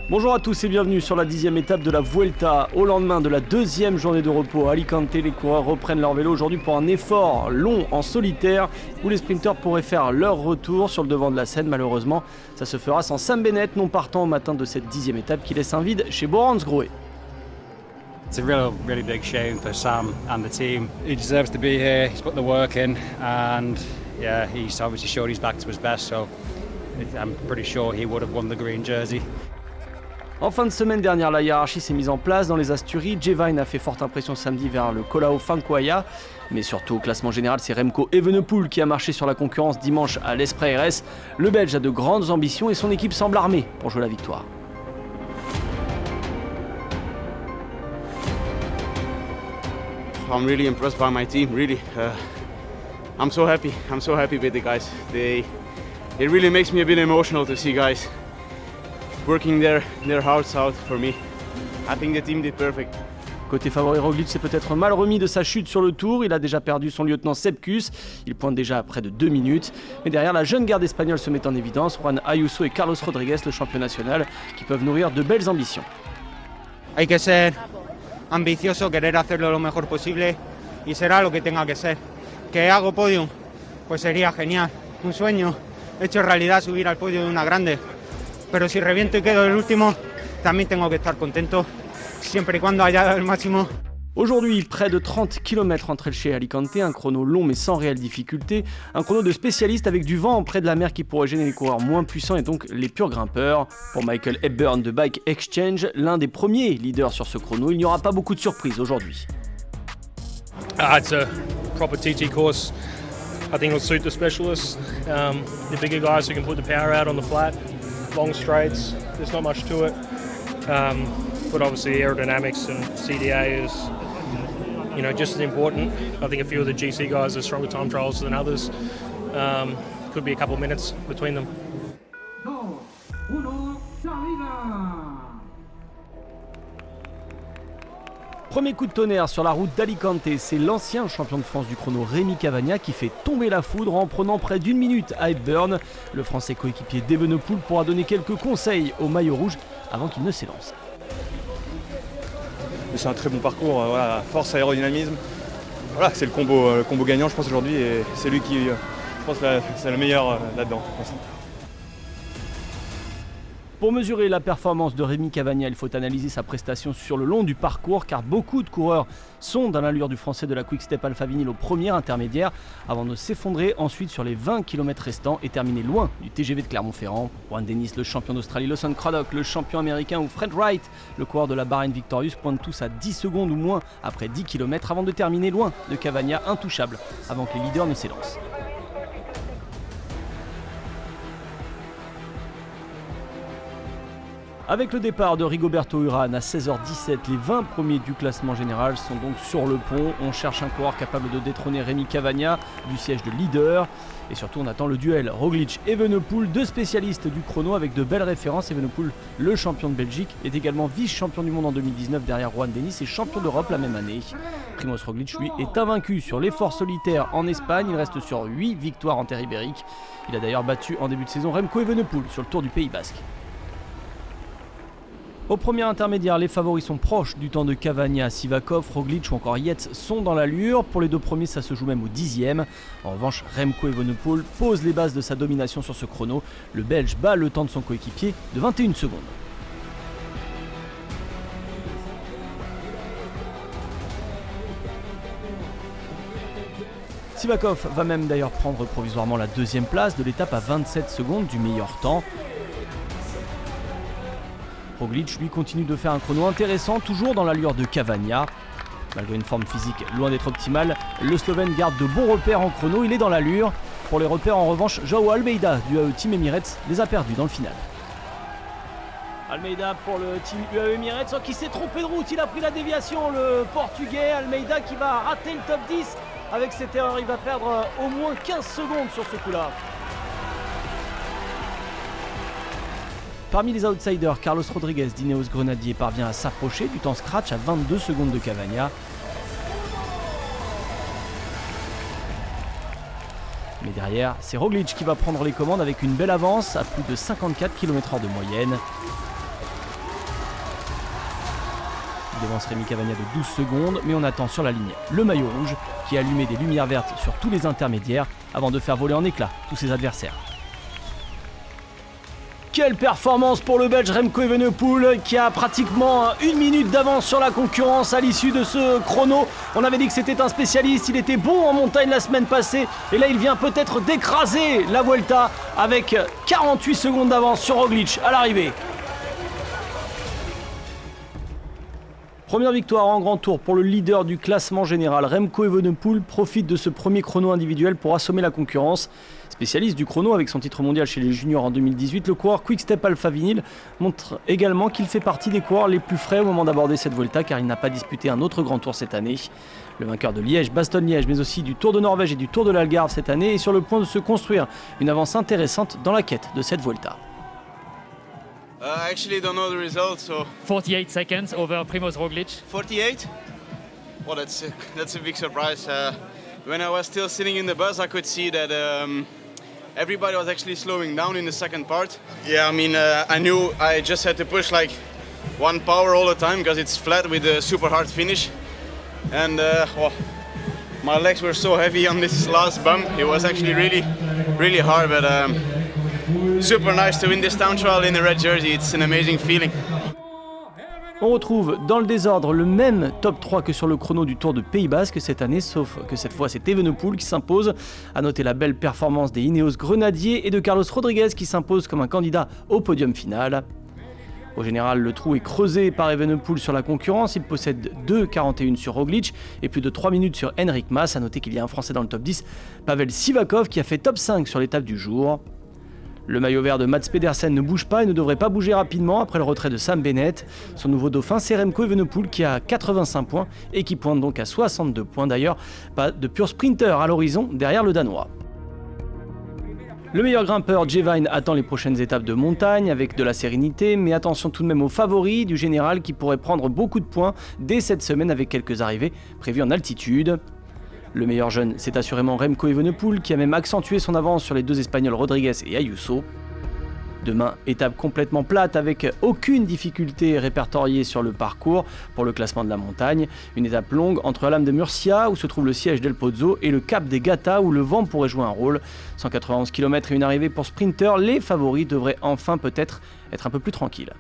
Bonjour à tous et bienvenue sur la 10e étape de la Vuelta. Au lendemain de la deuxième journée de repos à Alicante, les coureurs reprennent leur vélo aujourd'hui pour un effort long en solitaire où les sprinteurs pourraient faire leur retour sur le devant de la scène. Malheureusement, ça se fera sans Sam Bennett, non partant au matin de cette 10e étape qui laisse un vide chez Bora-Hansgrohe. It's a really big shame for Sam and the team. He deserves to be here. He's put the work in, and yeah, he's obviously showed he's back to his best. So I'm pretty sure he would have won the green jersey. En fin de semaine dernière, la hiérarchie s'est mise en place dans les Asturies. Jevine a fait forte impression samedi vers le Colau Fanquaya. Mais surtout au classement général, c'est Remco Evenepoel qui a marché sur la concurrence dimanche à l'Esprey RS. Le Belge a de grandes ambitions et son équipe semble armée pour jouer la victoire. I'm really impressed by my team, really. I'm so happy with the guys. It really makes me a bit emotional to see guys working their hearts out for me. I think the team did perfect. Côté favori, Roglic s'est peut-être mal remis de sa chute sur le Tour. Il a déjà perdu son lieutenant Sepp Kuss. Il pointe déjà à près de 2 minutes. Mais derrière, la jeune garde espagnole se met en évidence. Juan Ayuso et Carlos Rodriguez, le champion national, qui peuvent nourrir de belles ambitions. Hay que ser ambicioso, querer hacerlo lo mejor posible y será lo que tenga que ser. Que hago podium, pues sería genial. Un sueño hecho realidad subir al podio de una grande. Pero si reviento y quedo el último, también tengo que estar contento, siempre y cuando haya dado el máximo. Aujourd'hui, près de 30 km entre Elche et Alicante, un chrono long mais sans réelle difficulté, un chrono de spécialiste avec du vent près de la mer qui pourrait gêner les coureurs moins puissants et donc les purs grimpeurs. Pour Michael Hepburn de Bike Exchange, l'un des premiers leaders sur ce chrono, il n'y aura pas beaucoup de surprises aujourd'hui. It's a proper TT course. I think it'll suit the specialists, the bigger guys who can put the power out on the flat, long straights. There's not much to it, but obviously aerodynamics and CDA is, just as important. I think a few of the GC guys are stronger time trials than others. Could be a couple of minutes between them. Premier coup de tonnerre sur la route d'Alicante, c'est l'ancien champion de France du chrono Rémi Cavagna qui fait tomber la foudre en prenant près d'1 minute à Hepburn. Le français coéquipier d'Evenepoel pourra donner quelques conseils au maillot rouge avant qu'il ne s'élance. C'est un très bon parcours, voilà, force, aérodynamisme. Voilà, c'est le combo gagnant je pense aujourd'hui et c'est lui qui, je pense, c'est le meilleur là-dedans. Pour mesurer la performance de Rémi Cavagna, il faut analyser sa prestation sur le long du parcours car beaucoup de coureurs sont dans l'allure du français de la Quick-Step Alpha Vinyl au premier intermédiaire avant de s'effondrer ensuite sur les 20 km restants et terminer loin du TGV de Clermont-Ferrand. Juan Dennis, le champion d'Australie, Lawson Craddock, le champion américain ou Fred Wright, le coureur de la Bahrain Victorious, pointent tous à 10 secondes ou moins après 10 km avant de terminer loin de Cavagna intouchable avant que les leaders ne s'élancent. Avec le départ de Rigoberto Urán à 16h17, les 20 premiers du classement général sont donc sur le pont. On cherche un coureur capable de détrôner Rémi Cavagna du siège de leader. Et surtout, on attend le duel Roglic-Evenepoel, deux spécialistes du chrono avec de belles références. Evenepoel, le champion de Belgique, est également vice-champion du monde en 2019 derrière Juan Dennis et champion d'Europe la même année. Primoz Roglic, lui, est invaincu sur l'effort solitaire en Espagne. Il reste sur 8 victoires en terre ibérique. Il a d'ailleurs battu en début de saison Remco Evenepoel sur le Tour du Pays Basque. Au premier intermédiaire, les favoris sont proches du temps de Cavagna, Sivakov, Roglic ou encore Yates sont dans l'allure. Pour les deux premiers, ça se joue même au 10e. En revanche, Remco Evenepoel pose les bases de sa domination sur ce chrono. Le Belge bat le temps de son coéquipier de 21 secondes. Sivakov va même d'ailleurs prendre provisoirement la deuxième place de l'étape à 27 secondes du meilleur temps. Roglic, lui, continue de faire un chrono intéressant, toujours dans l'allure de Cavagna. Malgré une forme physique loin d'être optimale, le Slovène garde de bons repères en chrono, il est dans l'allure. Pour les repères, en revanche, João Almeida du UAE Team Emirates les a perdus dans le final. Almeida pour le Team UAE Emirates qui s'est trompé de route, il a pris la déviation, le Portugais. Almeida qui va rater le top 10 avec cette erreur, il va perdre au moins 15 secondes sur ce coup-là. Parmi les outsiders, Carlos Rodriguez d'Ineos Grenadier parvient à s'approcher du temps scratch à 22 secondes de Cavagna. Mais derrière, c'est Roglic qui va prendre les commandes avec une belle avance à plus de 54 km/h de moyenne. Il devance Rémi Cavagna de 12 secondes, mais on attend sur la ligne le maillot rouge qui a allumé des lumières vertes sur tous les intermédiaires avant de faire voler en éclats tous ses adversaires. Quelle performance pour le Belge Remco Evenepoel qui a pratiquement 1 minute d'avance sur la concurrence à l'issue de ce chrono. On avait dit que c'était un spécialiste, il était bon en montagne la semaine passée et là il vient peut-être d'écraser la Vuelta avec 48 secondes d'avance sur Roglic à l'arrivée. Première victoire en grand tour pour le leader du classement général. Remco Evenepoel profite de ce premier chrono individuel pour assommer la concurrence. Spécialiste du chrono avec son titre mondial chez les juniors en 2018, le coureur Quick-Step Alpha Vinyl montre également qu'il fait partie des coureurs les plus frais au moment d'aborder cette Vuelta car il n'a pas disputé un autre grand tour cette année. Le vainqueur de Liège, Bastogne-Liège, mais aussi du Tour de Norvège et du Tour de l'Algarve cette année est sur le point de se construire une avance intéressante dans la quête de cette Vuelta. I actually don't know the result, so 48 seconds over Primoz Roglic. 48? Well, that's a big surprise. When I was still sitting in the bus, I could see that everybody was actually slowing down in the second part. Yeah, I mean, I knew I just had to push like one power all the time because it's flat with a super hard finish. And well, my legs were so heavy on this last bump. It was actually really hard, but super nice to win this town trial in the red jersey. It's an amazing feeling. On retrouve dans le désordre le même top 3 que sur le chrono du Tour de Pays Basque cette année, sauf que cette fois c'est Evenepoel qui s'impose. A noter la belle performance des Ineos Grenadiers et de Carlos Rodriguez qui s'impose comme un candidat au podium final. Au général, le trou est creusé par Evenepoel sur la concurrence. Il possède 2,41 sur Roglic et plus de 3 minutes sur Enric Mas. A noter qu'il y a un Français dans le top 10, Pavel Sivakov, qui a fait top 5 sur l'étape du jour. Le maillot vert de Mats Pedersen ne bouge pas et ne devrait pas bouger rapidement après le retrait de Sam Bennett. Son nouveau dauphin, c'est Remco Evenepoel qui a 85 points et qui pointe donc à 62 points. D'ailleurs, pas de pur sprinter à l'horizon derrière le Danois. Le meilleur grimpeur, Jay Vine, attend les prochaines étapes de montagne avec de la sérénité, mais attention tout de même aux favoris du général qui pourrait prendre beaucoup de points dès cette semaine avec quelques arrivées prévues en altitude. Le meilleur jeune, c'est assurément Remco Evenepoel qui a même accentué son avance sur les deux Espagnols Rodriguez et Ayuso. Demain, étape complètement plate avec aucune difficulté répertoriée sur le parcours pour le classement de la montagne. Une étape longue entre Alam de Murcia où se trouve le siège d'El Pozo et le cap des Gata où le vent pourrait jouer un rôle. 191 km et une arrivée pour sprinter, les favoris devraient enfin peut-être être un peu plus tranquilles.